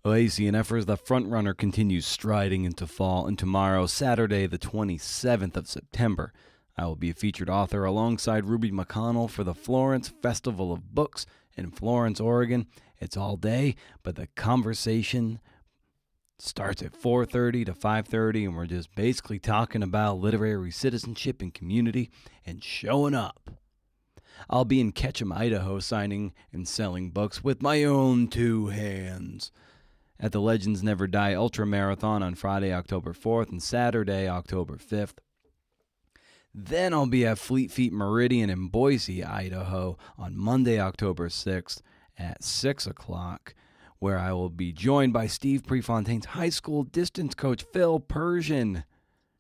Oh, hey, CNFers, the frontrunner continues striding into fall, and tomorrow, Saturday, the 27th of September, I will be a featured author alongside Ruby McConnell for the Florence Festival of Books in Florence, Oregon. It's all day, but the conversation starts at 4:30 to 5:30, and we're just basically talking about literary citizenship and community and showing up. I'll be in Ketchum, Idaho, signing and selling books with my own two hands at the Legends Never Die Ultra Marathon on Friday, October 4th and Saturday, October 5th. Then I'll be at Fleet Feet Meridian in Boise, Idaho on Monday, October 6th at 6 o'clock, where I will be joined by Steve Prefontaine's high school distance coach, Phil Persian.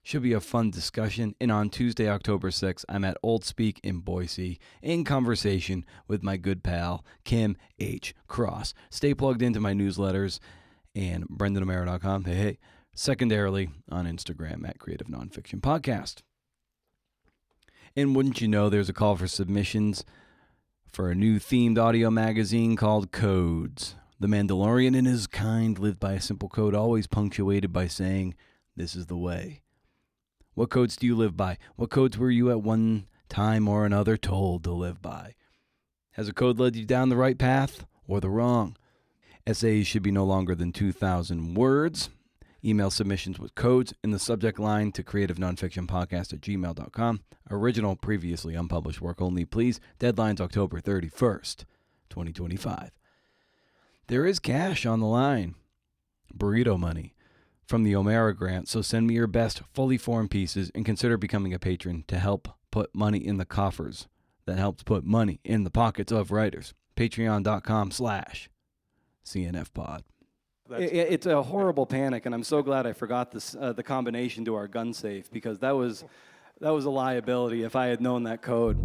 Should be a fun discussion. And on Tuesday, October 6th, I'm at Old Speak in Boise in conversation with my good pal, Kim H. Cross. Stay plugged into my newsletters and BrendanO'Mara.com. Hey. Secondarily, on Instagram at Creative Nonfiction Podcast. And wouldn't you know, there's a call for submissions for a new themed audio magazine called Codes. The Mandalorian and his kind lived by a simple code, always punctuated by saying, "This is the way." What codes do you live by? What codes were you at one time or another told to live by? Has a code led you down the right path or the wrong? Essays should be no longer than 2,000 words. Email submissions with codes in the subject line to creativenonfictionpodcast@gmail.com. Original, previously unpublished work only, please. Deadline's October 31st, 2025. There is cash on the line. Burrito money from the O'Mara grant, so send me your best fully formed pieces and consider becoming a patron to help put money in the coffers that helps put money in the pockets of writers. Patreon.com/CNF Pod. It's a horrible panic, and I'm so glad I forgot this, the combination to our gun safe, because that was a liability if I had known that code.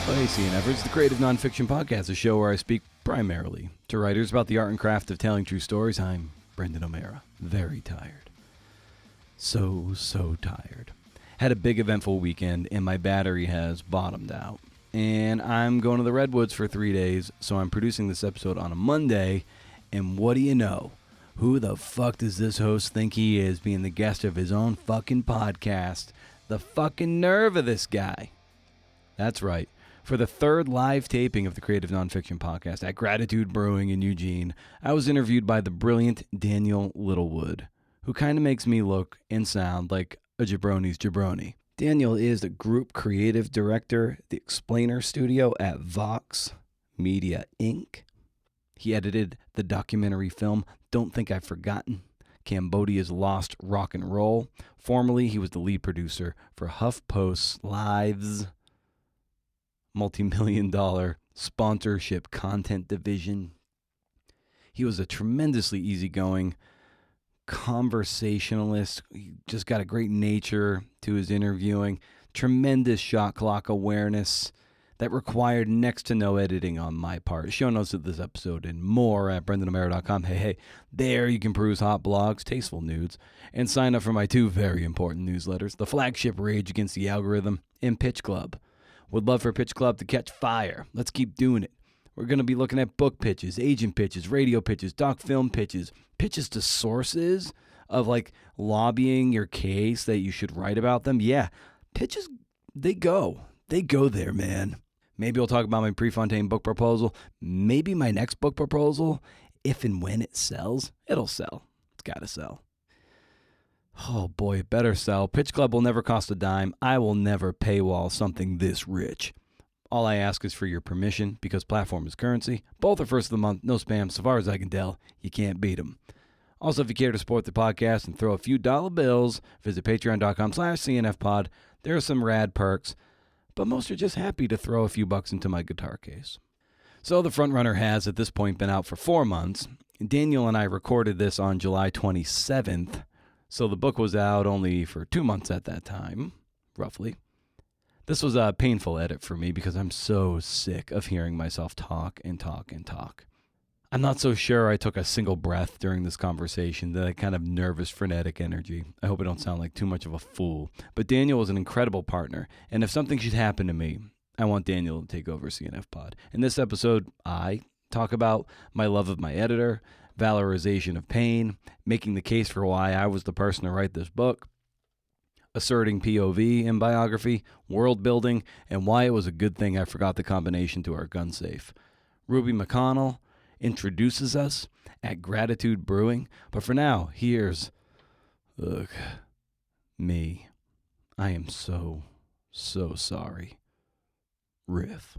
Hey, CNF, it's the Creative Nonfiction Podcast, a show where I speak primarily to writers about the art and craft of telling true stories. I'm Brendan O'Mara. Very tired. So tired. Had a big eventful weekend, and my battery has bottomed out. And I'm going to the Redwoods for 3 days, so I'm producing this episode on a Monday. And what do you know? Who the fuck does this host think he is, being the guest of his own fucking podcast? The fucking nerve of this guy. That's right. For the third live taping of the Creative Nonfiction Podcast at Gratitude Brewing in Eugene, I was interviewed by the brilliant Daniel Littlewood, who kind of makes me look and sound like a jabroni's jabroni. Daniel is the group creative director, the Explainer Studio at Vox Media, Inc. He edited the documentary film Don't Think I've Forgotten, Cambodia's Lost Rock and Roll. Formerly, he was the lead producer for HuffPost's Live's multi-million-dollar sponsorship content division. He was a tremendously easygoing conversationalist. He just got a great nature to his interviewing, tremendous shot clock awareness that required next to no editing on my part. Show notes of this episode and more at BrendanO'Mara.com. Hey, there you can peruse hot blogs, tasteful nudes, and sign up for my two very important newsletters, the flagship Rage Against the Algorithm and Pitch Club. Would love for Pitch Club to catch fire. Let's keep doing it. We're going to be looking at book pitches, agent pitches, radio pitches, doc film pitches, pitches to sources of like lobbying your case that you should write about them. Yeah, pitches, they go there, man. Maybe we'll talk about my Prefontaine book proposal. Maybe my next book proposal, if and when it sells, it'll sell. It's got to sell. Oh boy, it better sell. Pitch Club will never cost a dime. I will never paywall something this rich. All I ask is for your permission, because platform is currency. Both are first of the month, no spam. So far as I can tell, you can't beat them. Also, if you care to support the podcast and throw a few dollar bills, visit patreon.com/CNF Pod. There are some rad perks, but most are just happy to throw a few bucks into my guitar case. So the frontrunner has at this point been out for 4 months. Daniel and I recorded this on July 27th. So the book was out only for 2 months at that time, roughly. This was a painful edit for me because I'm so sick of hearing myself talk and talk and talk. I'm not so sure I took a single breath during this conversation, that kind of nervous, frenetic energy. I hope I don't sound like too much of a fool. But Daniel was an incredible partner, and if something should happen to me, I want Daniel to take over CNF Pod. In this episode, I talk about my love of my editor, valorization of pain, making the case for why I was the person to write this book, asserting POV in biography, world building, and why it was a good thing I forgot the combination to our gun safe. Ruby McConnell introduces us at Gratitude Brewing, but for now, here's me. I am so sorry. Riff.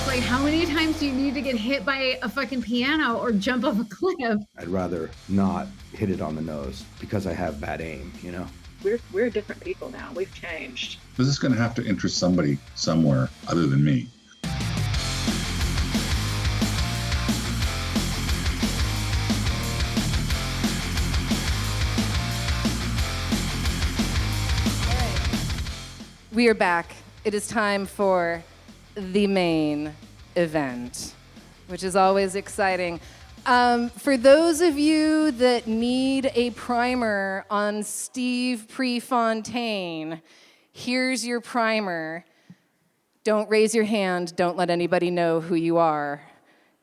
Like, how many times do you need to get hit by a fucking piano or jump off a cliff? I'd rather not hit it on the nose because I have bad aim, you know? We're different people now. We've changed. This is going to have to interest somebody somewhere other than me. We are back. It is time for the main event, which is always exciting. For those of you that need a primer on Steve Prefontaine, here's your primer. Don't raise your hand. Don't let anybody know who you are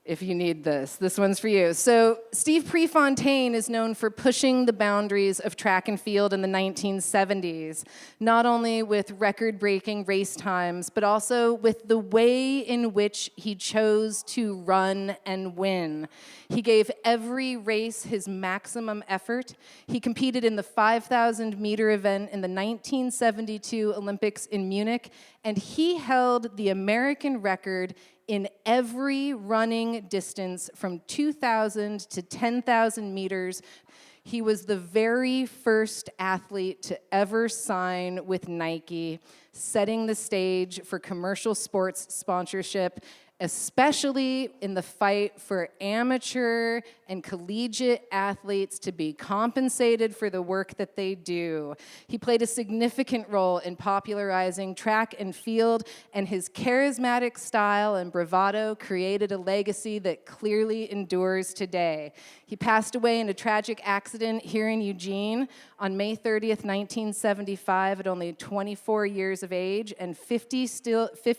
if you need this. This one's for you. So Steve Prefontaine is known for pushing the boundaries of track and field in the 1970s, not only with record-breaking race times, but also with the way in which he chose to run and win. He gave every race his maximum effort. He competed in the 5,000-meter event in the 1972 Olympics in Munich, and he held the American record in every running distance from 2,000 to 10,000 meters. He was the very first athlete to ever sign with Nike, setting the stage for commercial sports sponsorship, especially in the fight for amateur and collegiate athletes to be compensated for the work that they do. He played a significant role in popularizing track and field, and his charismatic style and bravado created a legacy that clearly endures today. He passed away in a tragic accident here in Eugene on May 30th, 1975 at only 24 years of age, and 50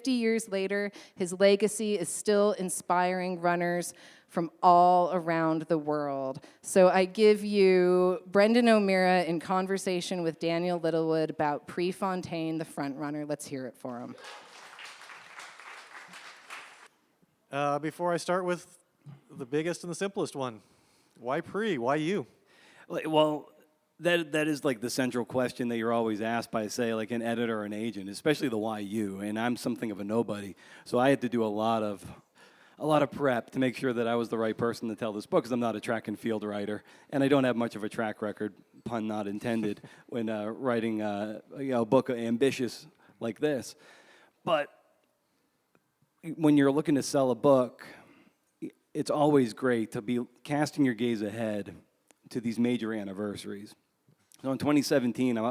years later, his legacy is still inspiring runners from all around the world. So I give you Brendan O'Meara in conversation with Daniel Littlewood about Prefontaine, the front runner. Let's hear it for him. Before I start with the biggest and the simplest one, why Pre? Why you? Well, that is like the central question that you're always asked by, say, like an editor or an agent, especially the why you. And I'm something of a nobody, so I had to do a lot of prep to make sure that I was the right person to tell this book, because I'm not a track and field writer, and I don't have much of a track record, pun not intended, when writing a book ambitious like this. But when you're looking to sell a book, it's always great to be casting your gaze ahead to these major anniversaries. So in 2017, I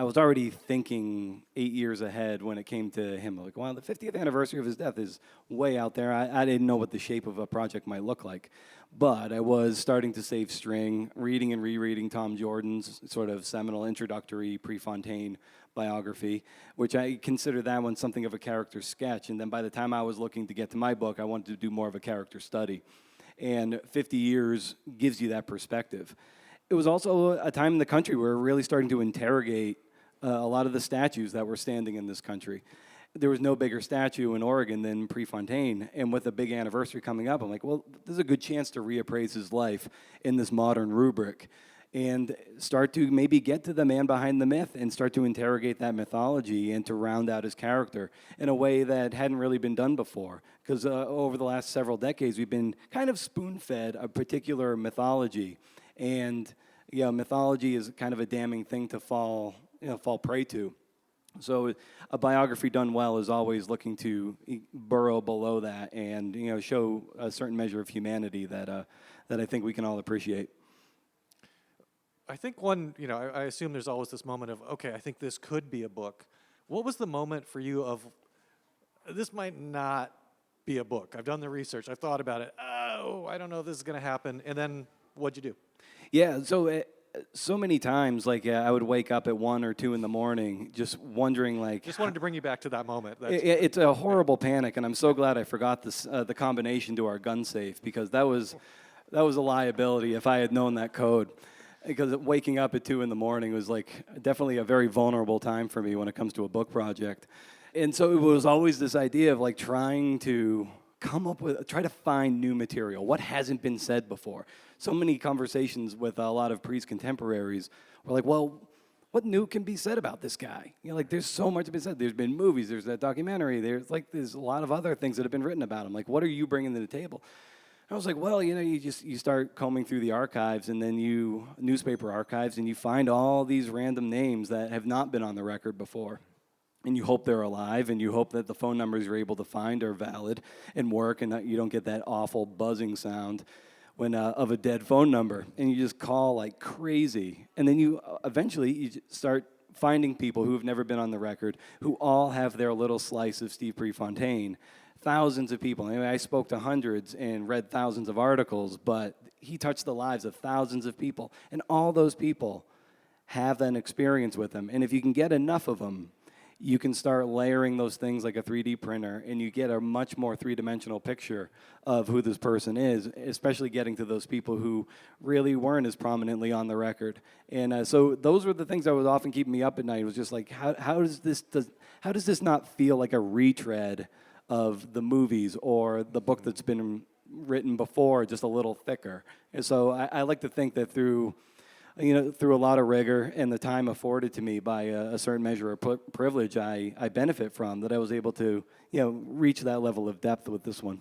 was already thinking 8 years ahead when it came to him. Like, wow, the 50th anniversary of his death is way out there. I didn't know what the shape of a project might look like. But I was starting to save string, reading and rereading Tom Jordan's sort of seminal introductory Prefontaine biography, which I consider that one something of a character sketch. And then by the time I was looking to get to my book, I wanted to do more of a character study. And 50 years gives you that perspective. It was also a time in the country where we're really starting to interrogate a lot of the statues that were standing in this country. There was no bigger statue in Oregon than Prefontaine, and with a big anniversary coming up, I'm like, well, this is a good chance to reappraise his life in this modern rubric and start to maybe get to the man behind the myth and start to interrogate that mythology and to round out his character in a way that hadn't really been done before. Because over the last several decades, we've been kind of spoon-fed a particular mythology. And mythology is kind of a damning thing to fall prey to. So a biography done well is always looking to burrow below that and show a certain measure of humanity that I think we can all appreciate. I think I assume there's always this moment of, okay, I think this could be a book. What was the moment for you of, this might not be a book? I've done the research. I've thought about it. Oh, I don't know if this is going to happen. And then what'd you do? Yeah, so so many times, like I would wake up at 1 or 2 in the morning, just wondering, like, Just wanted to bring you back to that moment. it's a horrible panic, and I'm so glad I forgot this the combination to our gun safe, because that was a liability if I had known that code. Because waking up at 2 in the morning was like definitely a very vulnerable time for me when it comes to a book project. And so it was always this idea of like trying to try to find new material. What hasn't been said before? So many conversations with a lot of Pre's contemporaries were like, well, what new can be said about this guy? You know, like there's so much been said. There's been movies, there's that documentary, there's a lot of other things that have been written about him. Like, what are you bringing to the table? I was like, well, you know, you start combing through the archives, and then newspaper archives, and you find all these random names that have not been on the record before. And you hope they're alive, and you hope that the phone numbers you're able to find are valid and work, and that you don't get that awful buzzing sound of a dead phone number. And you just call like crazy. And then you start finding people who have never been on the record, who all have their little slice of Steve Prefontaine. Thousands of people. Anyway, I spoke to hundreds and read thousands of articles, but he touched the lives of thousands of people. And all those people have an experience with him. And if you can get enough of them, you can start layering those things like a 3D printer, and you get a much more three-dimensional picture of who this person is, especially getting to those people who really weren't as prominently on the record. And so those were the things that would often keep me up at night. It was just like, how does this not feel like a retread of the movies or the book that's been written before, just a little thicker? And so I like to think that through a lot of rigor and the time afforded to me by a certain measure of privilege I benefit from, that I was able to, reach that level of depth with this one.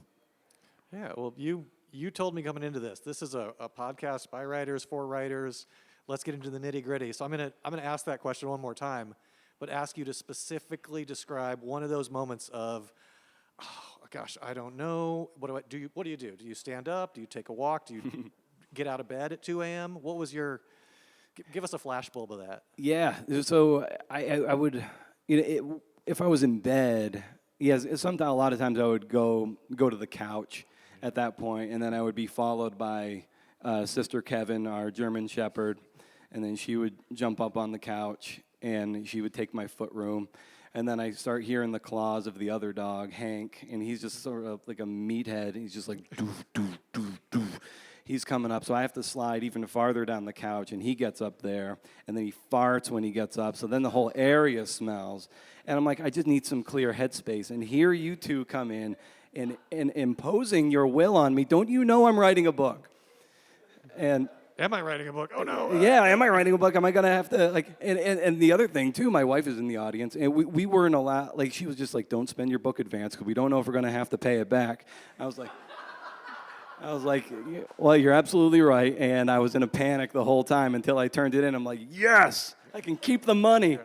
Yeah, well, you told me coming into this is a podcast by writers for writers. Let's get into the nitty gritty. So I'm gonna ask that question one more time, but ask you to specifically describe one of those moments of, oh gosh, I don't know. What do you do? Do you stand up? Do you take a walk? Do you get out of bed at 2 a.m.? What was your? Give us a flashbulb of that. Yeah. So I would, if I was in bed, yes. Sometimes a lot of times I would go to the couch at that point, and then I would be followed by Sister Kevin, our German Shepherd, and then she would jump up on the couch and she would take my foot room. And then I start hearing the claws of the other dog, Hank, and he's just sort of like a meathead. He's just like, doof, doof, doof, doof. He's coming up, so I have to slide even farther down the couch, and he gets up there, and then he farts when he gets up, so then the whole area smells. And I'm like, I just need some clear headspace. And here you two come in and imposing your will on me. Don't you know I'm writing a book? And am I writing a book? Oh, no. Yeah, am I writing a book? Am I going to have to, like, and the other thing, too, my wife is in the audience, and we weren't allowed, like, she was just like, don't spend your book advance, because we don't know if we're going to have to pay it back. I was like, well, you're absolutely right, and I was in a panic the whole time until I turned it in. I'm like, yes, I can keep the money.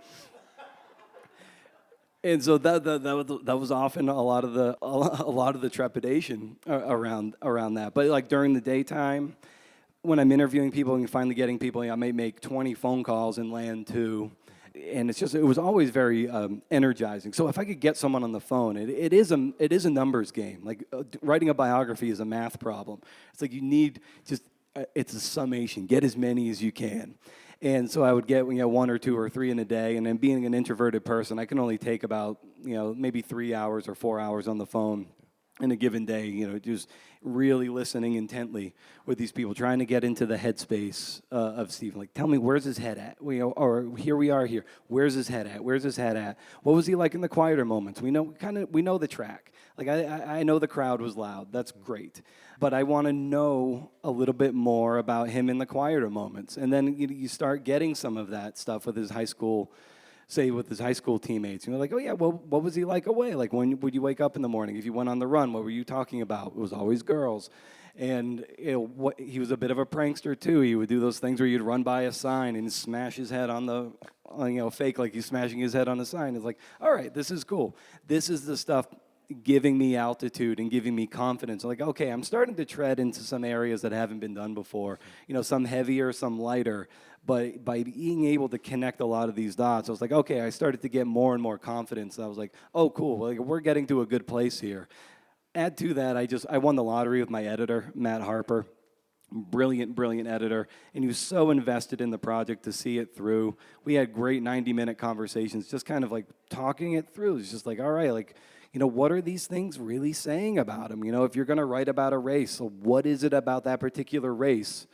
And so that was often a lot of the trepidation around that. But like during the daytime, when I'm interviewing people and finally getting people, I may make 20 phone calls and land 2. And it was always very energizing. So if I could get someone on the phone, it is a numbers game. Like writing a biography is a math problem. It's like you need it's a summation. Get as many as you can. And so I would get 1 or 2 or 3 in a day. And then being an introverted person, I can only take about maybe 3 hours or 4 hours on the phone in a given day, just really listening intently with these people, trying to get into the headspace of Stephen. Like, tell me, where's his head at? Or here we are here. Where's his head at? Where's his head at? What was he like in the quieter moments? We know the track. Like, I know the crowd was loud. That's great. But I want to know a little bit more about him in the quieter moments. And then you start getting some of that stuff with his high school teammates. Like, oh yeah, well, what was he like away? Like, when would you wake up in the morning? If you went on the run, what were you talking about? It was always girls. And he was a bit of a prankster too. He would do those things where you'd run by a sign and smash his head on fake like he's smashing his head on the sign. It's like, all right, this is cool. This is the stuff giving me altitude and giving me confidence. Like, okay, I'm starting to tread into some areas that haven't been done before. Some heavier, some lighter. But by being able to connect a lot of these dots, I was like, okay, I started to get more and more confidence. I was like, oh, cool, like, we're getting to a good place here. Add to that, I won the lottery with my editor, Matt Harper. brilliant editor, and he was so invested in the project to see it through. We had great 90-minute conversations, just kind of like talking it through. It's just like, all right, like, what are these things really saying about him? If you're going to write about a race, so what is it about that particular race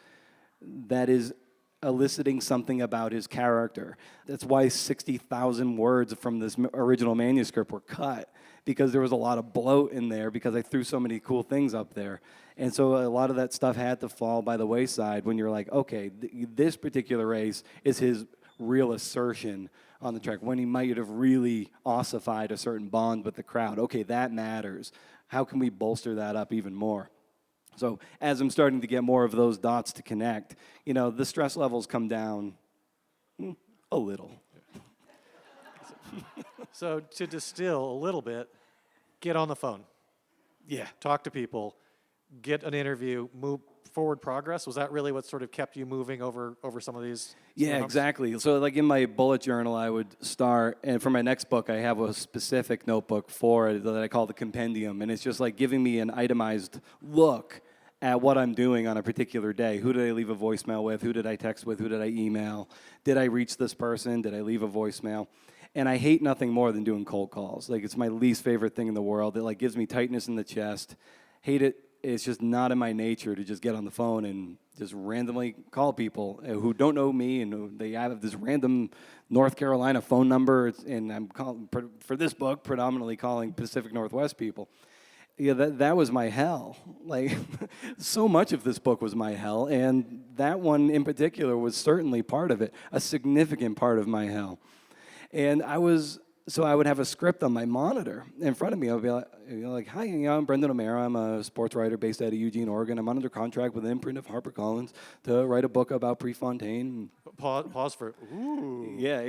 that is eliciting something about his character? That's why 60,000 words from this original manuscript were cut, because there was a lot of bloat in there because I threw so many cool things up there. And so a lot of that stuff had to fall by the wayside when you're like, okay, this particular race is his real assertion on the track, when he might have really ossified a certain bond with the crowd. Okay, that matters. How can we bolster that up even more? So as I'm starting to get more of those dots to connect, the stress levels come down a little. So to distill a little bit, get on the phone. Yeah. Talk to people. Get an interview. Move forward progress. Was that really what sort of kept you moving over some of these? Yeah, exactly. So like in my bullet journal, I would start, and for my next book, I have a specific notebook for it that I call the compendium, and it's just like giving me an itemized look at what I'm doing on a particular day. Who did I leave a voicemail with? Who did I text with? Who did I email? Did I reach this person? Did I leave a voicemail? And I hate nothing more than doing cold calls. Like, it's my least favorite thing in the world. It like gives me tightness in the chest. Hate it. It's just not in my nature to just get on the phone and just randomly call people who don't know me, and they have this random North Carolina phone number, and I'm calling, for this book, predominantly calling Pacific Northwest people. Yeah, that was my hell. Like, so much of this book was my hell, and that one in particular was certainly part of it, a significant part of my hell. And I would have a script on my monitor in front of me. I would be like, hi, I'm Brendan O'Mara. I'm a sports writer based out of Eugene, Oregon. I'm under contract with an imprint of HarperCollins to write a book about Prefontaine. Pause for, ooh. Yeah,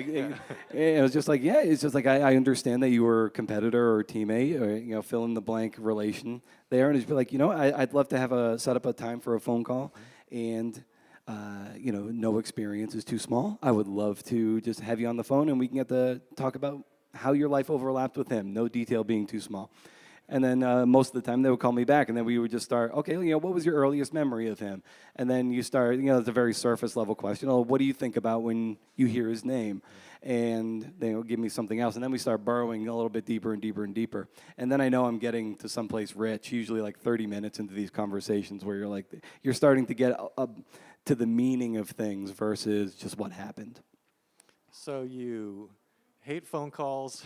it was just like, it's just like, I understand that you were a competitor or teammate, or, fill in the blank relation there. And it's be like, I'd love to set up a time for a phone call, and no experience is too small. I would love to just have you on the phone, and we can get to talk about how your life overlapped with him, no detail being too small. And then most of the time they would call me back, and then we would just start, okay, what was your earliest memory of him? And then you start, it's a very surface level question. Oh, what do you think about when you hear his name? And they will give me something else. And then we start burrowing a little bit deeper and deeper and deeper. And then I know I'm getting to someplace rich, usually like 30 minutes into these conversations where you're starting to get to the meaning of things versus just what happened. So you hate phone calls,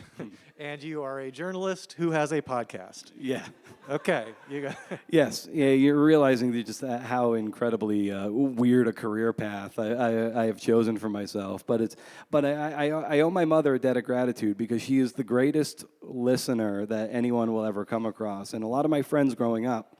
and you are a journalist who has a podcast. Yeah. Okay. You got. Yes. Yeah. You're realizing just how incredibly weird a career path I have chosen for myself. But I owe my mother a debt of gratitude, because she is the greatest listener that anyone will ever come across. And a lot of my friends growing up,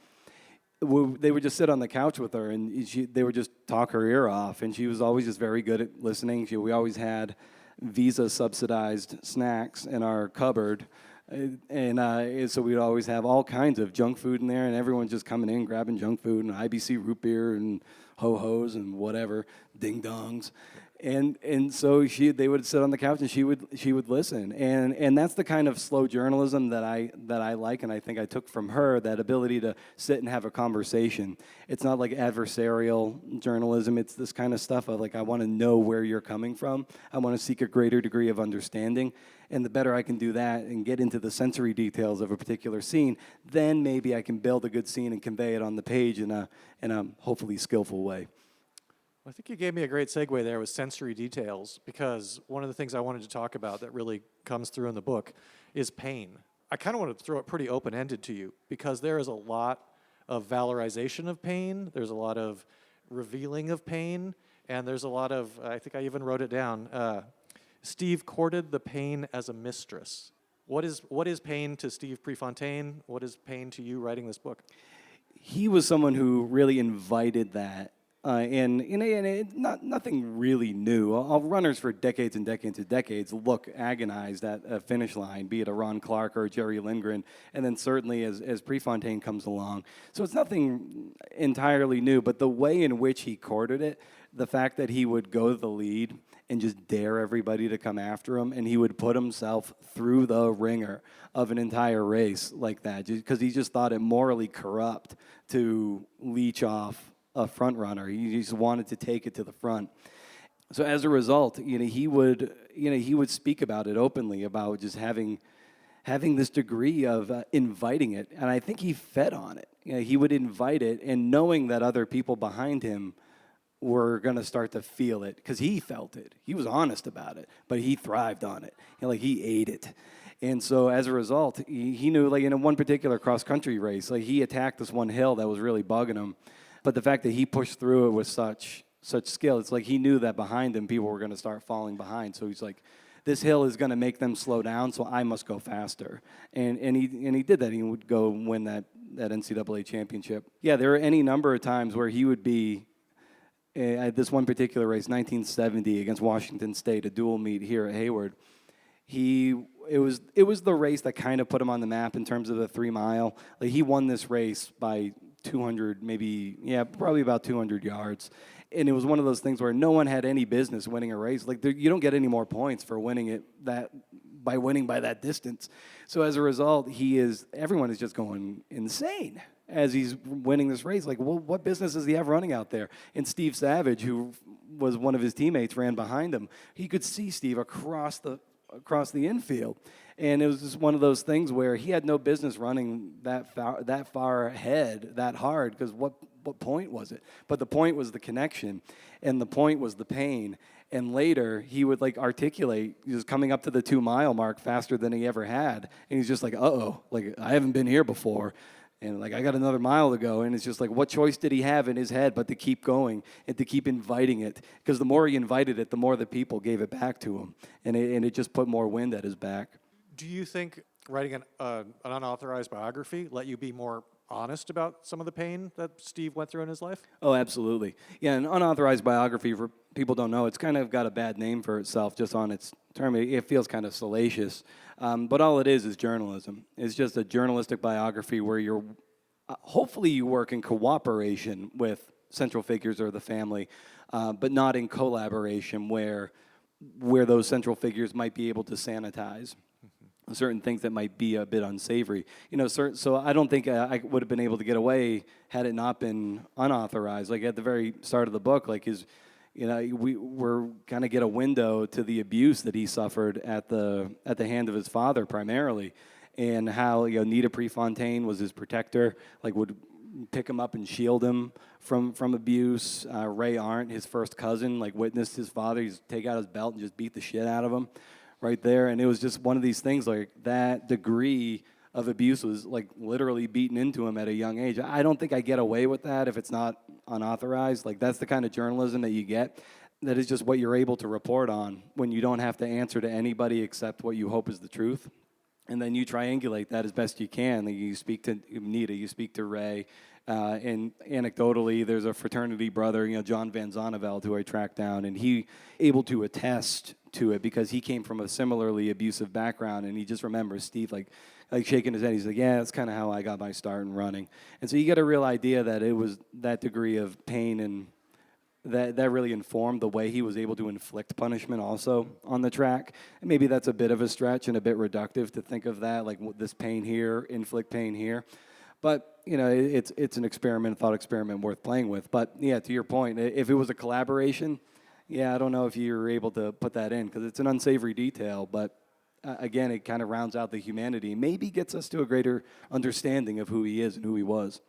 they would just sit on the couch with her, and they would just talk her ear off. And she was always just very good at listening. We always had Visa-subsidized snacks in our cupboard, and so we'd always have all kinds of junk food in there, and everyone's just coming in, grabbing junk food, and IBC root beer, and ho-hos, and whatever, ding-dongs. And so they would sit on the couch, and she would listen, and that's the kind of slow journalism that I like, and I think I took from her, that ability to sit and have a conversation. It's not like adversarial journalism. It's this kind of stuff of like, I want to know where you're coming from. I want to seek a greater degree of understanding, and the better I can do that and get into the sensory details of a particular scene, then maybe I can build a good scene and convey it on the page in a hopefully skillful way. I think you gave me a great segue there with sensory details, because one of the things I wanted to talk about that really comes through in the book is pain. I kind of want to throw it pretty open-ended to you, because there is a lot of valorization of pain, there's a lot of revealing of pain, and there's a lot of, I think I even wrote it down, Steve courted the pain as a mistress. What is pain to Steve Prefontaine? What is pain to you writing this book? He was someone who really invited that. And nothing really new. All runners for decades and decades and decades look agonized at a finish line, be it a Ron Clark or a Jerry Lindgren, and then certainly as Prefontaine comes along. So it's nothing entirely new, but the way in which he courted it, the fact that he would go to the lead and just dare everybody to come after him, and he would put himself through the ringer of an entire race like that, because he just thought it morally corrupt to leech off a front runner. He just wanted to take it to the front. So as a result, he would speak about it openly, about just having this degree of inviting it, and I think he fed on it. He would invite it, and knowing that other people behind him were going to start to feel it, because he felt it. He was honest about it, but he thrived on it. He ate it. And so as a result, he knew, in one particular cross-country race, he attacked this one hill that was really bugging him, but the fact that he pushed through it with such skill, it's he knew that behind him people were going to start falling behind. So he's like, this hill is going to make them slow down, so I must go faster. And he did that. He would go win that NCAA championship. Yeah, there were any number of times where he would be at this one particular race, 1970 against Washington State, a dual meet here at Hayward. It was the race that kind of put him on the map in terms of the 3 mile. He won this race by 200, probably about 200 yards. And it was one of those things where no one had any business winning a race. You don't get any more points for winning it by winning by that distance. So as a result, everyone is just going insane as he's winning this race. What business does he have running out there? And Steve Savage, who was one of his teammates, ran behind him. He could see Steve across the infield. And it was just one of those things where he had no business running that far ahead, that hard, because what point was it? But the point was the connection, and the point was the pain. And later, he would articulate, he was coming up to the 2 mile mark faster than he ever had. And he's just uh-oh, I haven't been here before. And I got another mile to go. And it's just what choice did he have in his head but to keep going and to keep inviting it? Because the more he invited it, the more the people gave it back to him. And it just put more wind at his back. Do you think writing an unauthorized biography let you be more honest about some of the pain that Steve went through in his life? Oh, absolutely. Yeah, an unauthorized biography, for people don't know, it's kind of got a bad name for itself just on its term. It feels kind of salacious. But all it is journalism. It's just a journalistic biography where hopefully you work in cooperation with central figures or the family, but not in collaboration where those central figures might be able to sanitize certain things that might be a bit unsavory. So I don't think I would have been able to get away had it not been unauthorized. At the very start of the book, we're kind of get a window to the abuse that he suffered at the hand of his father primarily, and how Nita Prefontaine was his protector, would pick him up and shield him from abuse. Ray Arndt, his first cousin, witnessed his father. He'd take out his belt and just beat the shit out of him right there. And it was just one of these things, that degree of abuse was literally beaten into him at a young age. I don't think I get away with that if it's not unauthorized. That's the kind of journalism that you get. That is just what you're able to report on when you don't have to answer to anybody except what you hope is the truth. And then you triangulate that as best you can. You speak to Nita, you speak to Ray, and anecdotally, there's a fraternity brother, John Van Zonneveld, who I tracked down, and he able to attest to it because he came from a similarly abusive background, and he just remembers Steve shaking his head. He's yeah, that's kind of how I got my start in running. And so you get a real idea that it was that degree of pain and that really informed the way he was able to inflict punishment also on the track. And maybe that's a bit of a stretch and a bit reductive to think of that, this pain here, inflict pain here. But, it's an experiment, thought experiment worth playing with. But, yeah, to your point, if it was a collaboration, yeah, I don't know if you were able to put that in because it's an unsavory detail. But, again, it kind of rounds out the humanity. Maybe gets us to a greater understanding of who he is and who he was.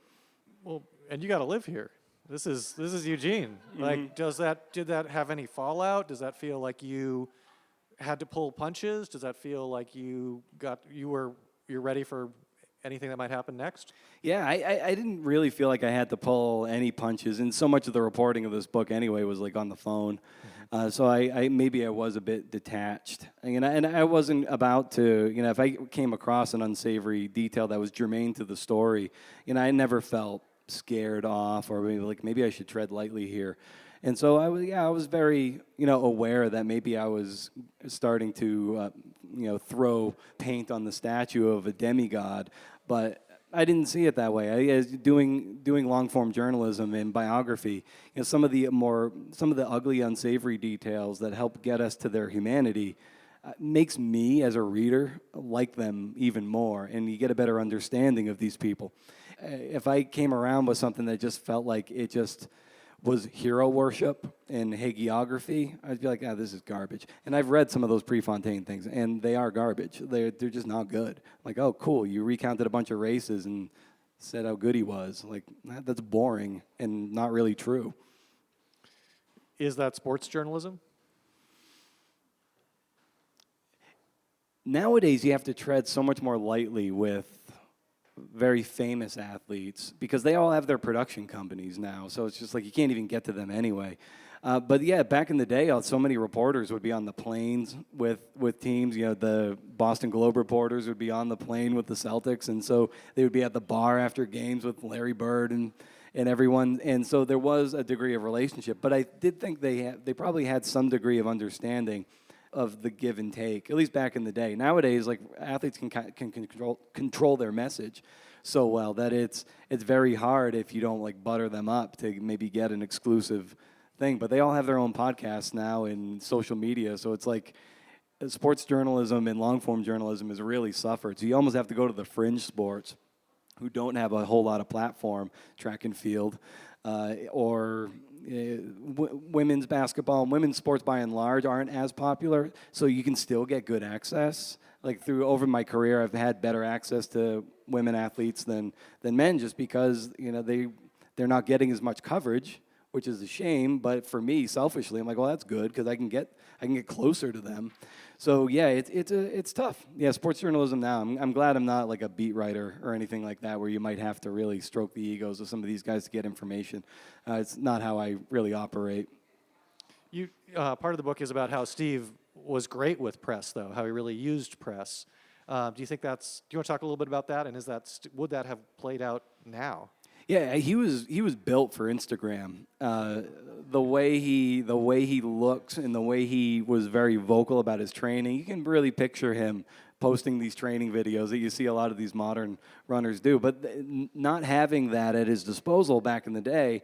Well, and you got to live here. This is Eugene. Mm-hmm. Did that have any fallout? Does that feel like you had to pull punches? Does that feel like you're ready for anything that might happen next? Yeah, I didn't really feel like I had to pull any punches, and so much of the reporting of this book anyway was on the phone. Mm-hmm. So I maybe I was a bit detached, and I wasn't about to, if I came across an unsavory detail that was germane to the story, I never felt scared off or maybe I should tread lightly here. And so I was very, aware that maybe I was starting to, throw paint on the statue of a demigod, but I didn't see it that way. As doing long form journalism and biography, some of the ugly, unsavory details that help get us to their humanity makes me as a reader like them even more, and you get a better understanding of these people. if I came around with something that just felt like it just was hero worship and hagiography, I'd be like, this is garbage. And I've read some of those Prefontaine things, and they are garbage. They're just not good. Like, oh, cool, you recounted a bunch of races and said how good he was. Like, that's boring and not really true. Is that sports journalism? Nowadays, you have to tread so much more lightly with very famous athletes because they all have their production companies now. So it's just like you can't even get to them anyway. But yeah, back in the day, so many reporters would be on the planes with teams. You know, the Boston Globe reporters would be on the plane with the Celtics, and so they would be at the bar after games with Larry Bird and everyone. And so there was a degree of relationship. But I did think they probably had some degree of understanding of the give and take, at least back in the day. Nowadays, like athletes can control their message so well that it's very hard if you don't like butter them up to maybe get an exclusive thing. But they all have their own podcasts now and social media, so it's like sports journalism and long form journalism has really suffered. So you almost have to go to the fringe sports who don't have a whole lot of platform, track and field, or women's basketball and women's sports by and large aren't as popular, so you can still get good access. Like over my career, I've had better access to women athletes than men, just because they're not getting as much coverage, which is a shame. But for me, selfishly, I'm like, well, that's good because I can get closer to them. So yeah, it's tough. Yeah, sports journalism now. I'm glad I'm not like a beat writer or anything like that, where you might have to really stroke the egos of some of these guys to get information. It's not how I really operate. You part of the book is about how Steve was great with press, though, how he really used press. Do you think do you want to talk a little bit about that? And would that have played out now? Yeah, he was built for Instagram. The way he looks and the way he was very vocal about his training, you can really picture him posting these training videos that you see a lot of these modern runners do. But not having that at his disposal back in the day,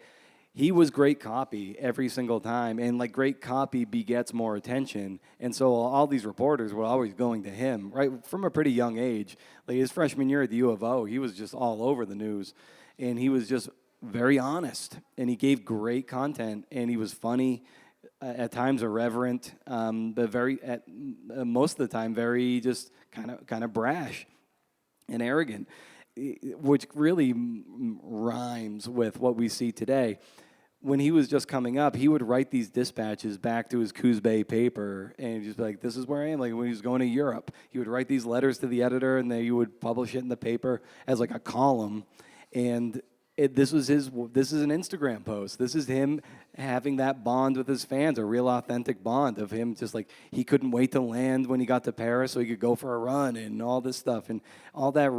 he was great copy every single time, and like great copy begets more attention. And so all these reporters were always going to him, right, from a pretty young age. Like his freshman year at the U of O, he was just all over the news. And he was just very honest, and he gave great content, and he was funny, at times irreverent, but most of the time very just kind of brash and arrogant, which really rhymes with what we see today. When he was just coming up, he would write these dispatches back to his Coos Bay paper, and he'd just be like, this is where I am. Like when he was going to Europe, he would write these letters to the editor, and they would publish it in the paper as like a column. And this is an Instagram post. This is him having that bond with his fans, a real authentic bond of him just like he couldn't wait to land when he got to Paris so he could go for a run and all this stuff. And all those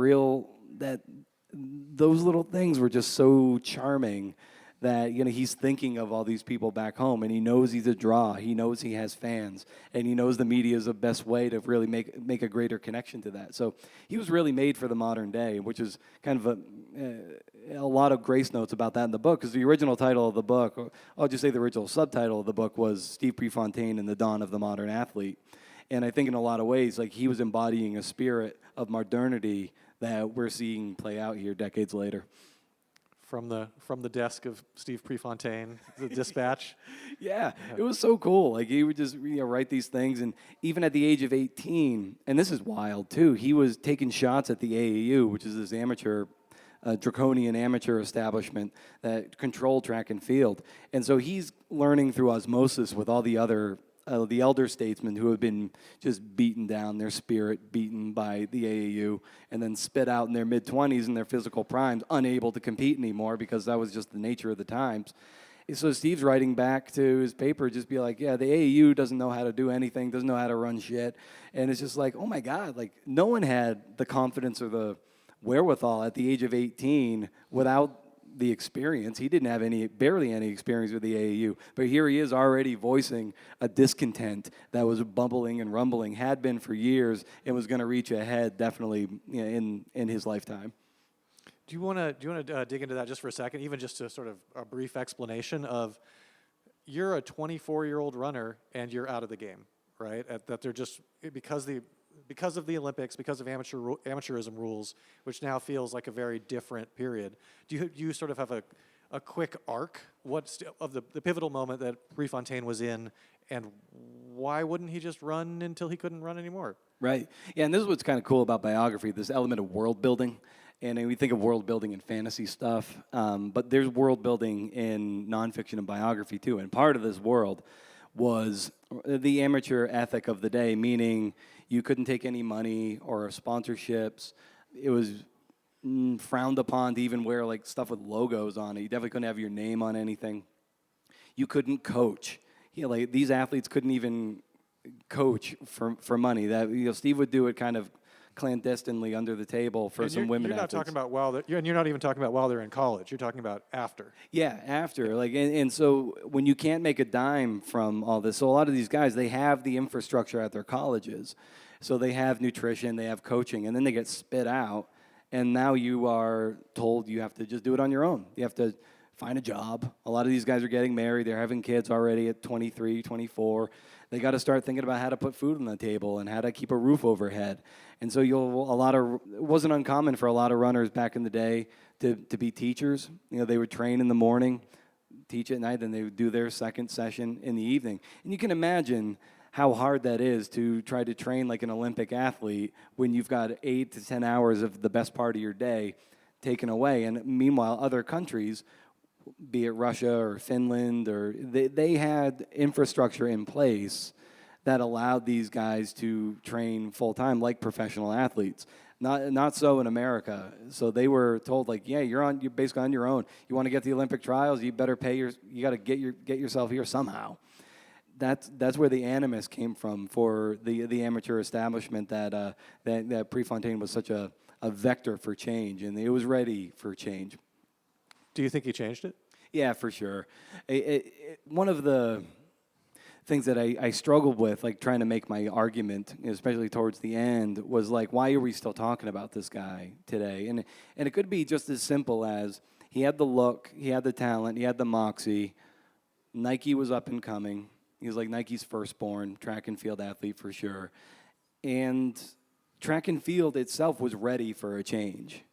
little things were just so charming that he's thinking of all these people back home, and he knows he's a draw. He knows he has fans, and he knows the media is the best way to really make a greater connection to that. So he was really made for the modern day, which is kind of a lot of grace notes about that in the book, because the original title of the book, or I'll just say the original subtitle of the book, was Steve Prefontaine and the Dawn of the Modern Athlete. And I think in a lot of ways, like he was embodying a spirit of modernity that we're seeing play out here decades later. From the desk of Steve Prefontaine, the dispatch. Yeah, it was so cool. Like he would just write these things, and even at the age of 18, and this is wild too, he was taking shots at the AAU, which is this draconian amateur establishment that controlled track and field. And so he's learning through osmosis with all the other the elder statesmen who have been just beaten down, their spirit beaten by the AAU, and then spit out in their mid-20s in their physical primes, unable to compete anymore because that was just the nature of the times. So Steve's writing back to his paper, just be like, yeah, the AAU doesn't know how to do anything, doesn't know how to run shit. And it's just like, oh my God, like no one had the confidence or the wherewithal at the age of 18 without the experience. He didn't have barely any experience with the AAU, but here he is already voicing a discontent that was bubbling and rumbling, had been for years, and was going to reach a head definitely in his lifetime. Do you want to dig into that just for a second, even just a sort of a brief explanation of you're a 24-year-old runner and you're out of the game, right? That they're just because because of the Olympics, because of amateurism rules, which now feels like a very different period. Do you sort of have a quick arc of the pivotal moment that Prefontaine was in, and why wouldn't he just run until he couldn't run anymore? Right. Yeah, and this is what's kind of cool about biography, this element of world building. And we think of world building in fantasy stuff, but there's world building in nonfiction and biography too. And part of this world was the amateur ethic of the day, meaning you couldn't take any money or sponsorships. It was frowned upon to even wear like stuff with logos on it. You definitely couldn't have your name on anything. You couldn't coach. Like these athletes couldn't even coach for money. That Steve would do it kind of clandestinely under the table for some women You're not athletes. talking about and you're not even talking about while they're in college. You're talking about after. Yeah, after. And so when you can't make a dime from all this, so a lot of these guys, they have the infrastructure at their colleges. So they have nutrition, they have coaching, and then they get spit out. And now you are told you have to just do it on your own. You have to find a job. A lot of these guys are getting married. They're having kids already at 23, 24. They got to start thinking about how to put food on the table and how to keep a roof overhead. And so it wasn't uncommon for a lot of runners back in the day to be teachers. They would train in the morning, teach at night, then they would do their second session in the evening. And you can imagine how hard that is to try to train like an Olympic athlete when you've got 8 to 10 hours of the best part of your day taken away. And meanwhile, other countries, be it Russia or Finland, or they had infrastructure in place that allowed these guys to train full-time like professional athletes. Not so in America. So they were told, like, yeah, you're basically on your own. You want to get the Olympic trials, you better you got to get yourself here somehow. That's where the animus came from for the amateur establishment that Prefontaine was such a vector for change, and it was ready for change. Do you think he changed it? Yeah, for sure. One of the things that I struggled with, like trying to make my argument, especially towards the end, was like, why are we still talking about this guy today? And it could be just as simple as he had the look, he had the talent, he had the moxie. Nike was up and coming. He was like Nike's firstborn track and field athlete for sure. And track and field itself was ready for a change.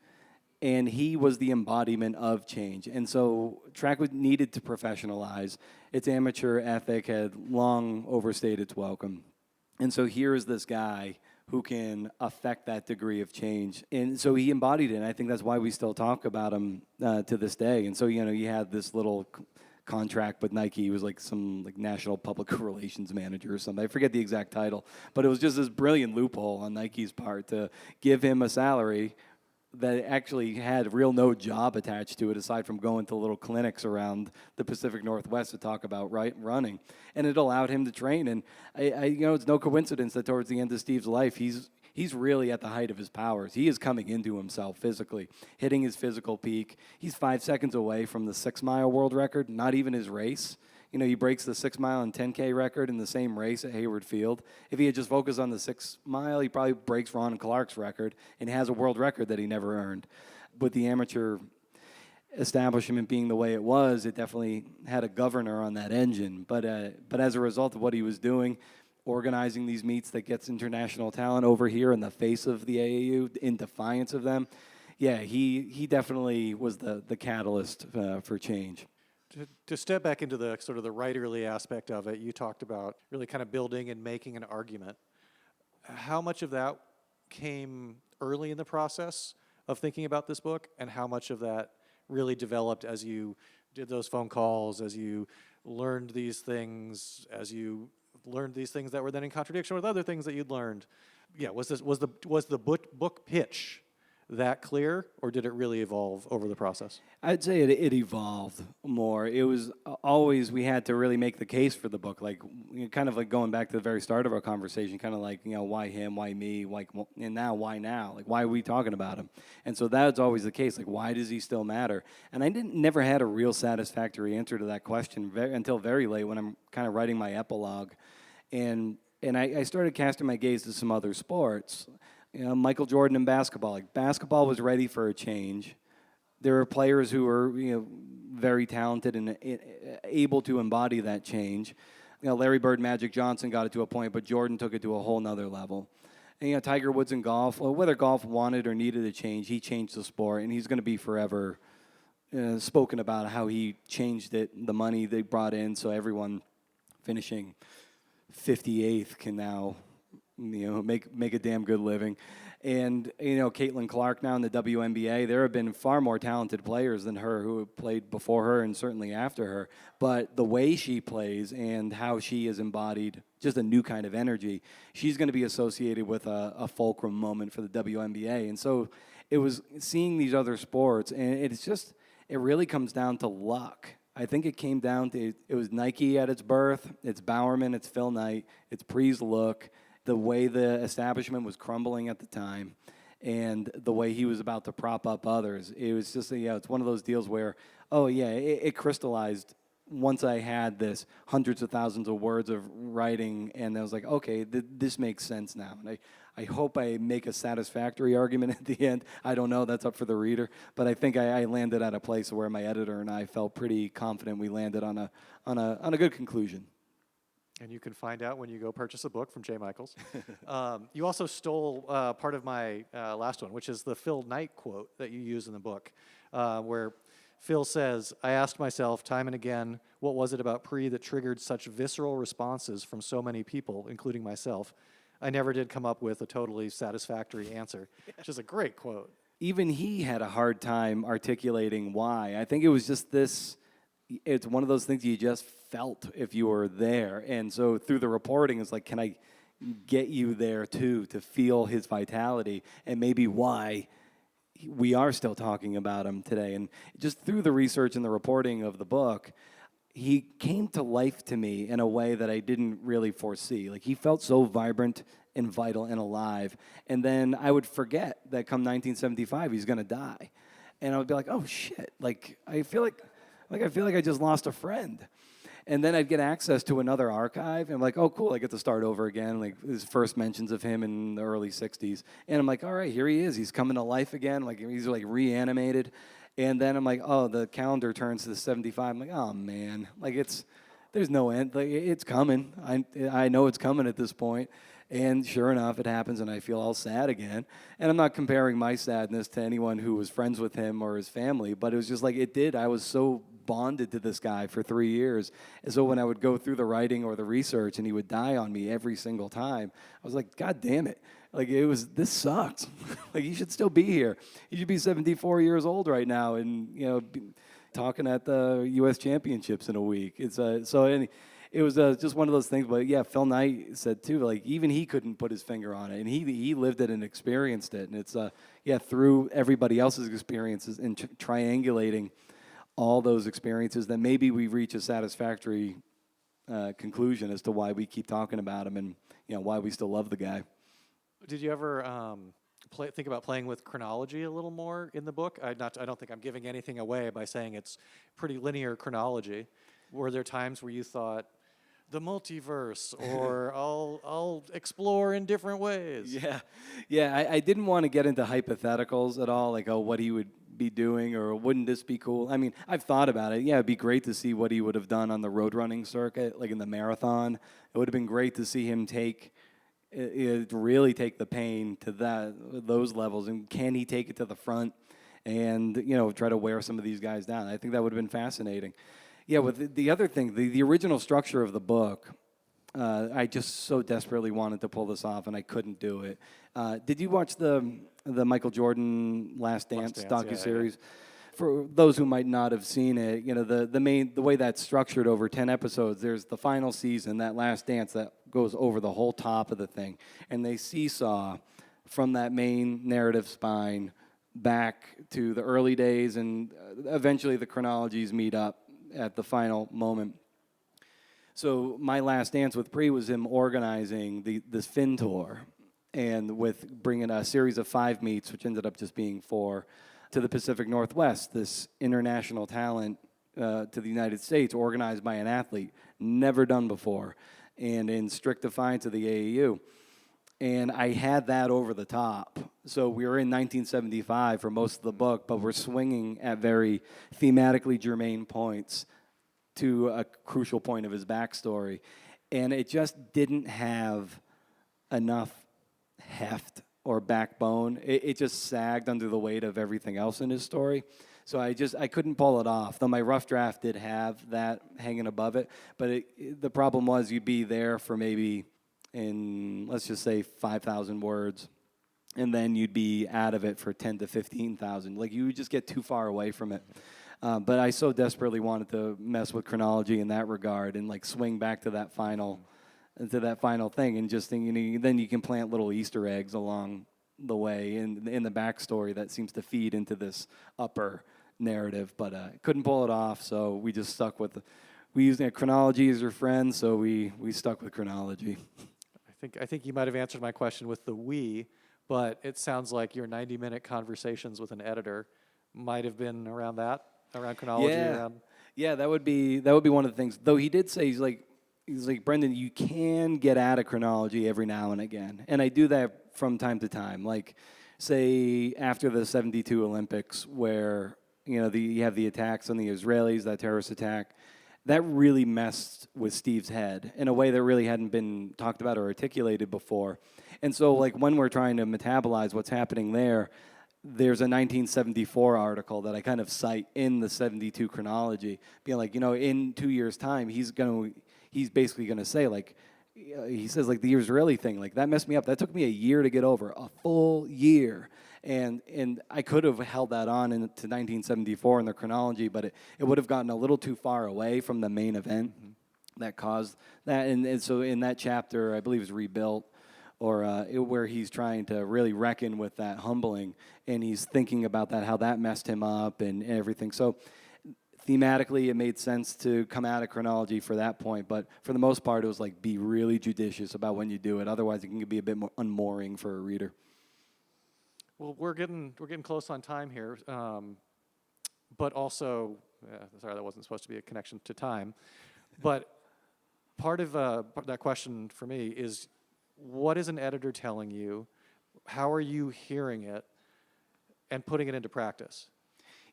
And he was the embodiment of change. And so track needed to professionalize. Its amateur ethic had long overstayed its welcome. And so here is this guy who can affect that degree of change. And so he embodied it, and I think that's why we still talk about him to this day. And so, you had this little contract with Nike. He was like some national public relations manager or something. I forget the exact title. But it was just this brilliant loophole on Nike's part to give him a salary that actually had no job attached to it aside from going to little clinics around the Pacific Northwest to talk about running. And it allowed him to train. And it's no coincidence that towards the end of Steve's life, he's really at the height of his powers. He is coming into himself physically, hitting his physical peak. He's 5 seconds away from the 6-mile world record, not even his race. He breaks the 6-mile and 10K record in the same race at Hayward Field. If he had just focused on the 6-mile, he probably breaks Ron Clark's record and has a world record that he never earned. With the amateur establishment being the way it was, it definitely had a governor on that engine. But as a result of what he was doing, organizing these meets that gets international talent over here in the face of the AAU, in defiance of them, yeah, he definitely was the catalyst for change. To step back into the sort of the writerly aspect of it, you talked about really kind of building and making an argument. How much of that came early in the process of thinking about this book, and how much of that really developed as you did those phone calls, as you learned these things, that were then in contradiction with other things that you'd learned? Yeah, was the book pitch that clear, or did it really evolve over the process? I'd say it evolved more. It was always, we had to really make the case for the book, kind of like going back to the very start of our conversation, kind of like, why him, why me, and now, why now? Why are we talking about him? And so that's always the case, why does he still matter? And I never had a real satisfactory answer to that question until very late when I'm kind of writing my epilogue. And I started casting my gaze to some other sports. Michael Jordan in basketball. Basketball was ready for a change. There were players who were, very talented and able to embody that change. Larry Bird, Magic Johnson got it to a point, but Jordan took it to a whole nother level. And, Tiger Woods in golf, well, whether golf wanted or needed a change, he changed the sport, and he's going to be forever spoken about how he changed it, the money they brought in, so everyone finishing 58th can now, make a damn good living. And, Caitlin Clark now in the WNBA, there have been far more talented players than her who have played before her and certainly after her. But the way she plays and how she has embodied just a new kind of energy, she's going to be associated with a fulcrum moment for the WNBA. And so it was seeing these other sports, and it really comes down to luck. I think it came down to, it was Nike at its birth, it's Bowerman, it's Phil Knight, it's Pre's look, the way the establishment was crumbling at the time, and the way he was about to prop up others. It was just, it's one of those deals where, it crystallized once I had this hundreds of thousands of words of writing, and I was like, okay, this makes sense now. And I hope I make a satisfactory argument at the end. I don't know, that's up for the reader. But I think I landed at a place where my editor and I felt pretty confident we landed on a good conclusion. And you can find out when you go purchase a book from J. Michaels. You also stole part of my last one, which is the Phil Knight quote that you use in the book, where Phil says, "I asked myself time and again, what was it about Pre that triggered such visceral responses from so many people, including myself? I never did come up with a totally satisfactory answer," which is a great quote. Even he had a hard time articulating why. I think it was just this, it's one of those things you just felt if you were there. And so through the reporting, it's like, can I get you there too, to feel his vitality and maybe why we are still talking about him today. And just through the research and the reporting of the book, he came to life to me in a way that I didn't really foresee. Like, he felt so vibrant and vital and alive. And then I would forget that come 1975, he's going to die. And I would be like, oh, shit. I feel like I just lost a friend. And then I'd get access to another archive, and I'm like, oh, cool, I get to start over again, like his first mentions of him in the early 60s. And I'm like, all right, here he is. He's coming to life again. Like, he's like reanimated. And then I'm like, oh, the calendar turns to 75. I'm like, oh, man. Like, there's no end. Like, it's coming. I know it's coming at this point. And sure enough, it happens, and I feel all sad again. And I'm not comparing my sadness to anyone who was friends with him or his family, but it was just like it did. I was so bonded to this guy for 3 years. And so when I would go through the writing or the research and he would die on me every single time, I was like, God damn it. Like, this sucks. Like, he should still be here. He should be 74 years old right now and, talking at the U.S. Championships in a week. It was just one of those things. But, yeah, Phil Knight said, too, like, even he couldn't put his finger on it. And he lived it and experienced it. And it's, through everybody else's experiences and triangulating all those experiences, then maybe we reach a satisfactory conclusion as to why we keep talking about him and, why we still love the guy. Did you ever think about playing with chronology a little more in the book? I don't think I'm giving anything away by saying it's pretty linear chronology. Were there times where you thought, the multiverse, or I'll explore in different ways? Yeah. I didn't want to get into hypotheticals at all, like, what he would be doing, or wouldn't this be cool? I mean, I've thought about it. Yeah, it'd be great to see what he would have done on the road running circuit, like in the marathon. It would have been great to see him really take the pain to those levels, and can he take it to the front and try to wear some of these guys down? I think that would have been fascinating. Yeah, with the other thing, the original structure of the book, I just so desperately wanted to pull this off, and I couldn't do it. Did you watch the Michael Jordan Last Dance docuseries? Yeah. For those who might not have seen it, the way that's structured over 10 episodes, there's the final season, that last dance that goes over the whole top of the thing, and they seesaw from that main narrative spine back to the early days, and eventually the chronologies meet up at the final moment. So my last dance with Pre was him organizing this Finn tour, and with bringing a series of 5 meets, which ended up just being 4, to the Pacific Northwest, this international talent to the United States, organized by an athlete, never done before, and in strict defiance of the AAU. And I had that over the top. So we were in 1975 for most of the book, but we're swinging at very thematically germane points to a crucial point of his backstory. And it just didn't have enough heft or backbone. It just sagged under the weight of everything else in his story. So I couldn't pull it off, though my rough draft did have that hanging above it. But the problem was you'd be there for maybe, let's just say 5,000 words, and then you'd be out of it for 10 to 15,000. Like, you would just get too far away from it. But I so desperately wanted to mess with chronology in that regard and like swing back to that final thing, and just think, then you can plant little Easter eggs along the way in the backstory that seems to feed into this upper narrative. But couldn't pull it off, so we just stuck with we used chronology as your friend, so we stuck with chronology. I think you might have answered my question with the we, but it sounds like your 90-minute conversations with an editor might have been around chronology. Yeah, that would be one of the things. Though he did say, he's like, Brendan, you can get out of chronology every now and again, and I do that from time to time. Like, say after the '72 Olympics, where you have the attacks on the Israelis, that terrorist attack, that really messed with Steve's head in a way that really hadn't been talked about or articulated before. And so, like, when we're trying to metabolize what's happening there, there's a 1974 article that I kind of cite in the '72 chronology, being like, in 2 years' time, he's basically going to say, like, he says, like, the Israeli thing, like, that messed me up. That took me a year to get over, a full year. And I could have held that on into 1974 in the chronology, but it would have gotten a little too far away from the main event that caused that. And so in that chapter, I believe it's Rebuilt, or where he's trying to really reckon with that humbling, and he's thinking about that, how that messed him up and everything. So thematically, it made sense to come out of chronology for that point, but for the most part, it was like, be really judicious about when you do it. Otherwise, it can be a bit more unmooring for a reader. Well, we're getting close on time here, but also, sorry, that wasn't supposed to be a connection to time. But part of that question for me is, what is an editor telling you? How are you hearing it and putting it into practice?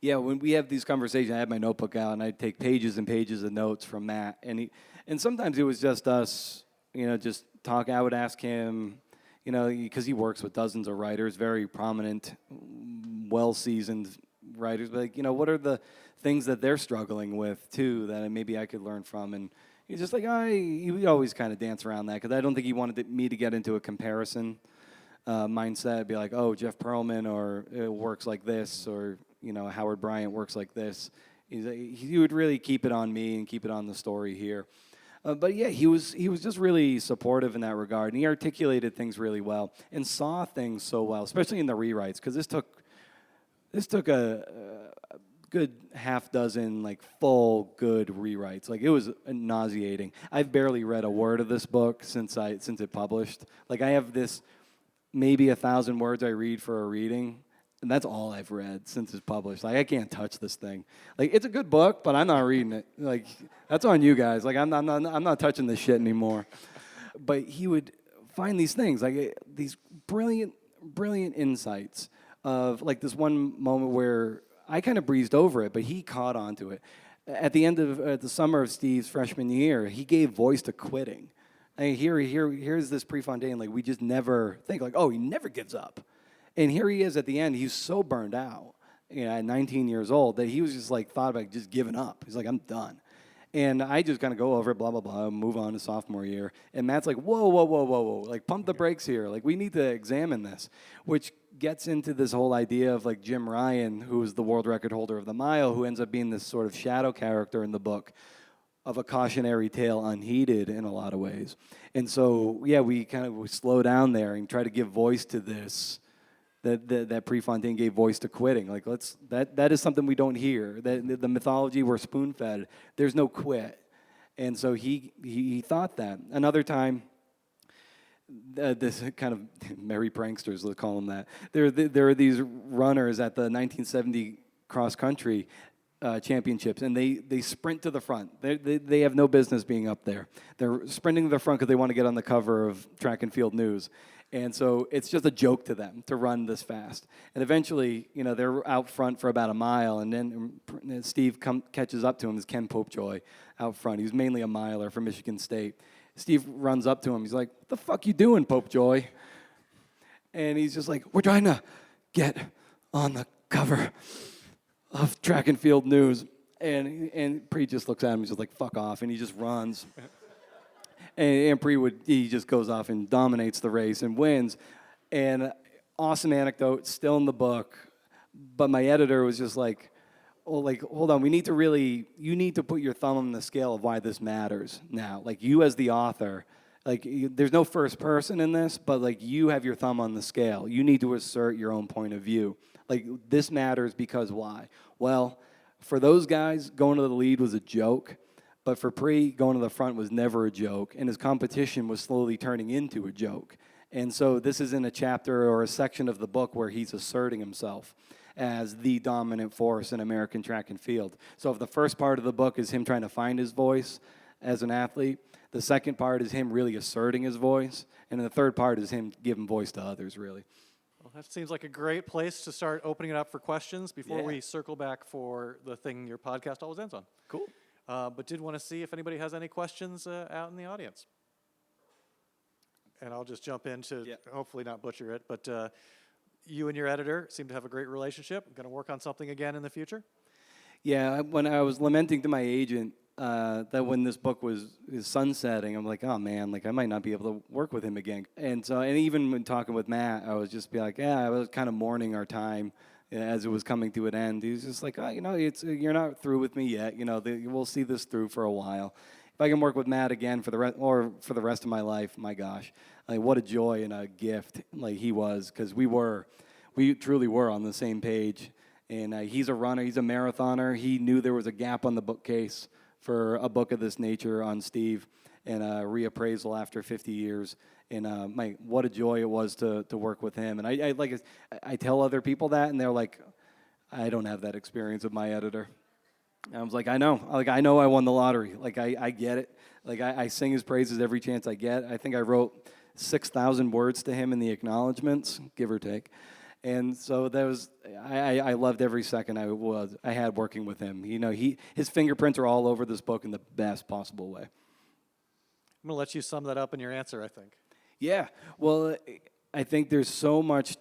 Yeah, when we have these conversations, I have my notebook out, and I take pages and pages of notes from Matt. And sometimes it was just us, just talk. I would ask him, because he works with dozens of writers, very prominent, well-seasoned writers. But, what are the things that they're struggling with, too, that maybe I could learn from? And he's just like, he would always kind of dance around that, because I don't think he wanted me to get into a comparison mindset, be like, oh, Jeff Pearlman or it works like this, or Howard Bryant works like this. He would really keep it on me and keep it on the story here. But yeah, he was just really supportive in that regard, and he articulated things really well and saw things so well, especially in the rewrites, because this took a good half dozen like full good rewrites. Like, it was nauseating. I've barely read a word of this book since it published. Like, I have this maybe 1,000 words I read for a reading, and that's all I've read since it's published. Like, I can't touch this thing. Like, it's a good book, but I'm not reading it. Like, that's on you guys. Like, I'm not touching this shit anymore. But he would find these things, like these brilliant insights of, like, this one moment where I kind of breezed over it, but he caught onto it. At the end of the summer of Steve's freshman year, he gave voice to quitting. And here's this Prefontaine, like, we just never think, like, oh, he never gives up. And here he is at the end. He's so burned out, at 19 years old, that he was just like thought about just giving up. He's like, I'm done. And I just kind of go over it, blah, blah, blah, move on to sophomore year. And Matt's like, whoa. Like, pump the brakes here. Like, we need to examine this, which gets into this whole idea of, like, Jim Ryan, who is the world record holder of the mile, who ends up being this sort of shadow character in the book of a cautionary tale unheeded in a lot of ways. And so, yeah, we slow down there and try to give voice to this, that Prefontaine gave voice to quitting. Like, that is something we don't hear. The mythology we're spoon-fed, there's no quit. And so he thought that. Another time, this kind of merry pranksters, let's call them that. There are these runners at the 1970 cross-country championships, and they sprint to the front. They have no business being up there. They're sprinting to the front because they want to get on the cover of Track and Field News. And so it's just a joke to them to run this fast. And eventually, they're out front for about a mile, and then Steve catches up to him, is Ken Popejoy out front. He's mainly a miler from Michigan State. Steve runs up to him. He's like, what the fuck you doing, Popejoy? And he's just like, we're trying to get on the cover of Track and Field News. And Pre just looks at him, he's just like, fuck off, and he just runs. And he just goes off and dominates the race and wins. And awesome anecdote, still in the book. But my editor was just like, well, like, hold on, you need to put your thumb on the scale of why this matters now. Like, you as the author, there's no first person in this, but, like, you have your thumb on the scale. You need to assert your own point of view. Like, this matters because why? Well, for those guys, going to the lead was a joke. But for Pre, going to the front was never a joke, and his competition was slowly turning into a joke. And so this is in a chapter or a section of the book where he's asserting himself as the dominant force in American track and field. So if the first part of the book is him trying to find his voice as an athlete, the second part is him really asserting his voice, and the third part is him giving voice to others, really. Well, that seems like a great place to start opening it up for questions before we circle back for the thing your podcast always ends on. Cool. But did want to see if anybody has any questions out in the audience. And I'll just jump in to hopefully not butcher it, but you and your editor seem to have a great relationship. Going to work on something again in the future? Yeah, when I was lamenting to my agent that when this book is sunsetting, I'm like, oh man, like I might not be able to work with him again. And even when talking with Matt, I was just be like, I was kind of mourning our time as it was coming to an end. He was just like, you're not through with me yet. We'll see this through for a while. If I can work with Matt again for the rest of my life, my gosh, like what a joy and a gift like he was, because we truly were on the same page. And he's a runner, he's a marathoner. He knew there was a gap on the bookcase for a book of this nature on Steve, and reappraisal after 50 years. And what a joy it was to work with him. And I tell other people that, and they're like, I don't have that experience with my editor. And I was like, I know I won the lottery. Like, I get it. Like, I sing his praises every chance I get. I think I wrote 6,000 words to him in the acknowledgments, give or take. And so I loved every second I had working with him. His fingerprints are all over this book in the best possible way. I'm going to let you sum that up in your answer, I think. Yeah. Well, I think there's so much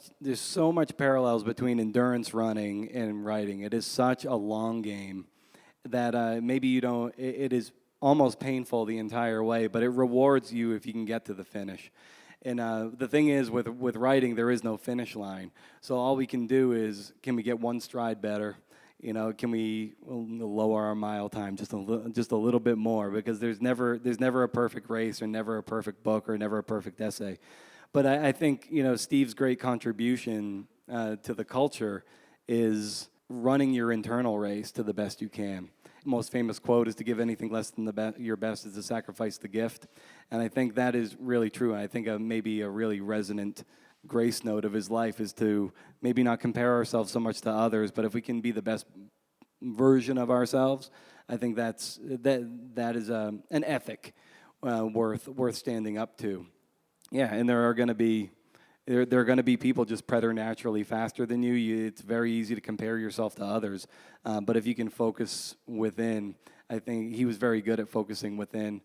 parallels between endurance running and writing. It is such a long game that maybe you don't, it is almost painful the entire way, but it rewards you if you can get to the finish. And the thing is, with writing, there is no finish line. So all we can do is, can we get one stride better? Can we lower our mile time just a little bit more? Because there's never a perfect race, or never a perfect book, or never a perfect essay. But I think Steve's great contribution to the culture is running your internal race to the best you can. Most famous quote is, to give anything less than your best is to sacrifice the gift. And I think that is really true. And I think maybe a really resonant grace note of his life is to maybe not compare ourselves so much to others, but if we can be the best version of ourselves, I think that is an ethic worth standing up to. Yeah, and there are going to be people just preternaturally faster than you. It's very easy to compare yourself to others. But if you can focus within, I think he was very good at focusing within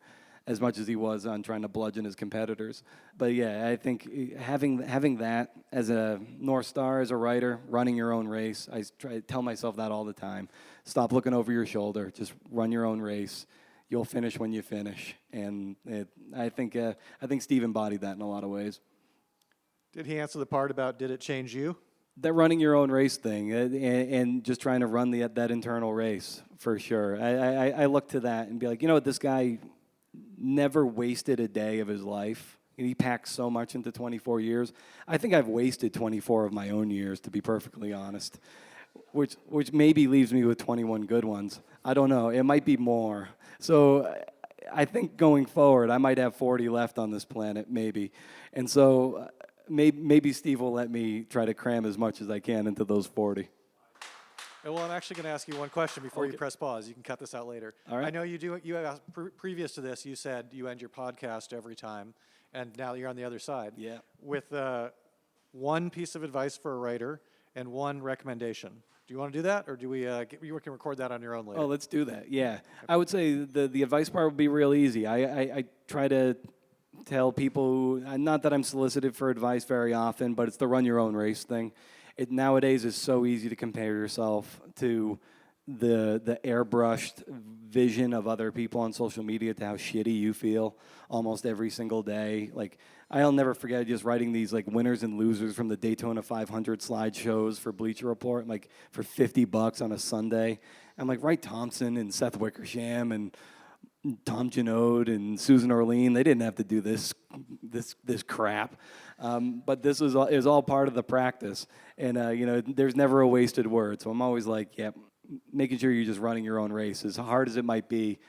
as much as he was on trying to bludgeon his competitors. But yeah, I think having that as a North Star, as a writer, running your own race, I try to tell myself that all the time. Stop looking over your shoulder. Just run your own race. You'll finish when you finish. And I think Steve embodied that in a lot of ways. Did he answer the part about did it change you? That running your own race thing and just trying to run that internal race, for sure. I look to that and be like, this guy never wasted a day of his life. He packed so much into 24 years. I think I've wasted 24 of my own years, to be perfectly honest, which maybe leaves me with 21 good ones. I don't know. It might be more. So I think going forward, I might have 40 left on this planet, maybe. And so maybe Steve will let me try to cram as much as I can into those 40. Well, I'm actually going to ask you one question before you press pause. You can cut this out later. All right. I know you do. You asked, previous to this, you said you end your podcast every time, and now you're on the other side. Yeah. With one piece of advice for a writer and one recommendation. Do you want to do that, or do you can record that on your own later? Oh, let's do that. Yeah. I would say the advice part would be real easy. I try to tell people who, not that I'm solicited for advice very often, but it's the run your own race thing. It nowadays is so easy to compare yourself to the airbrushed vision of other people on social media, to how shitty you feel almost every single day. Like, I'll never forget just writing these like winners and losers from the Daytona 500 slideshows for Bleacher Report, like for $50 on a Sunday. I'm like, Wright Thompson and Seth Wickersham and Tom Janode and Susan Orlean, they didn't have to do this crap. But this was all, it was all part of the practice. And, there's never a wasted word. So I'm always like, making sure you're just running your own race. As hard as it might be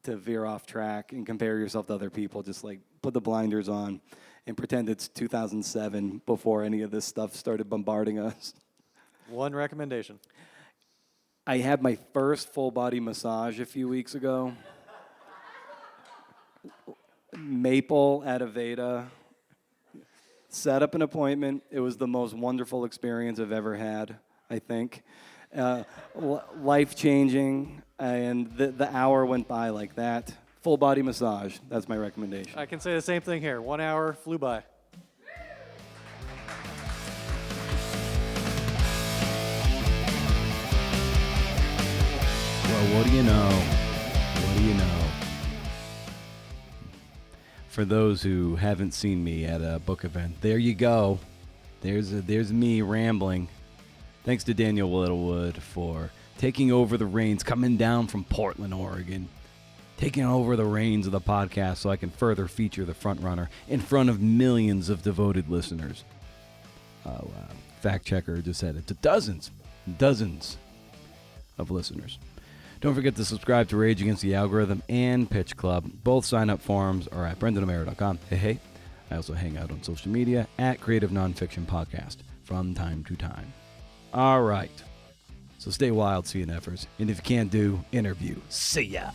to veer off track and compare yourself to other people, just like put the blinders on and pretend it's 2007 before any of this stuff started bombarding us. One recommendation. I had my first full body massage a few weeks ago. Maple at Aveda. Set up an appointment. It was the most wonderful experience I've ever had, I think. Life-changing, and the hour went by like that. Full body massage, that's my recommendation. I can say the same thing here. 1 hour flew by. Well, what do you know? What do you know? For those who haven't seen me at a book event, there you go. There's me rambling. Thanks to Daniel Littlewood for taking over the reins, coming down from Portland, Oregon, taking over the reins of the podcast so I can further feature the front runner in front of millions of devoted listeners. Fact checker just said it to dozens of listeners. Don't forget to subscribe to Rage Against the Algorithm and Pitch Club. Both sign-up forms are at brendanamaro.com. Hey. I also hang out on social media at Creative Nonfiction Podcast from time to time. All right. So stay wild, CNFers. And if you can't do, interview. See ya.